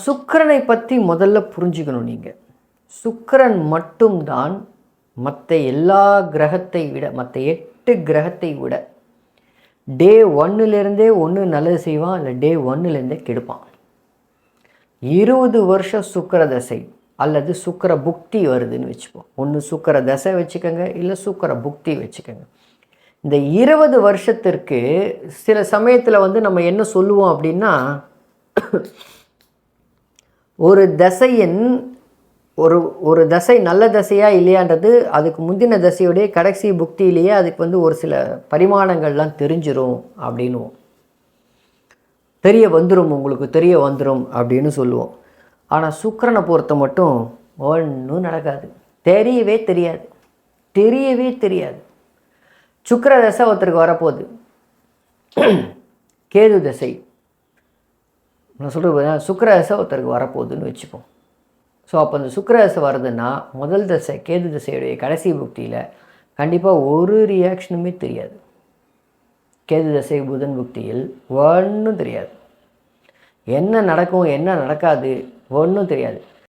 சுக்கிரனை பற்றி முதல்ல புரிஞ்சுக்கணும் நீங்கள். சுக்கிரன் மட்டும்தான் மற்ற எல்லா கிரகத்தை விட, மற்ற 8 கிரகத்தை விட டே 1லேருந்தே ஒன்று நல்லது செய்வான், இல்லை டே 1லேருந்தே கெடுப்பான். 20 வருஷம் சுக்கிர தசை அல்லது சுக்கிர புக்தி வருதுன்னு வச்சுப்போம். ஒன்று சுக்கிர தசை வச்சுக்கோங்க, இல்லை சுக்கிர புக்தி வச்சுக்கோங்க. இந்த 20 வருஷத்திற்கு சில சமயத்தில் நம்ம என்ன சொல்லுவோம் அப்படின்னா, ஒரு தசையின் ஒரு தசை நல்ல தசையாக இல்லையான்றது அதுக்கு முந்தின தசையுடைய கடைசி புக்தியிலேயே அதுக்கு ஒரு சில பரிமாணங்கள்லாம் தெரிஞ்சிரும் அப்படின்னுவோம். தெரிய வந்துடும், உங்களுக்கு தெரிய வந்துடும் அப்படின்னு சொல்லுவோம். ஆனால் சுக்கிரனை பொறுத்த மட்டும் ஒன்றும் நடக்காது, தெரியவே தெரியாது. சுக்கிர தசை ஒருத்தருக்கு வரப்போகுது, கேது தசை நான் சொல்கிறேன், சுக்கிர தசை ஒருத்தருக்கு வரப்போகுதுன்னு வச்சுப்போம். ஸோ அப்போ அந்த சுக்கிர தசை வருதுன்னா முதல் தசை கேது தசையுடைய கடைசி புக்தியில் கண்டிப்பாக ஒரு ரியாக்ஷனுமே தெரியாது. கேது தசை புதன் புக்தியில் ஒன்றும் தெரியாது. என்ன நடக்கும் என்ன நடக்காது ஒன்றும் தெரியாது.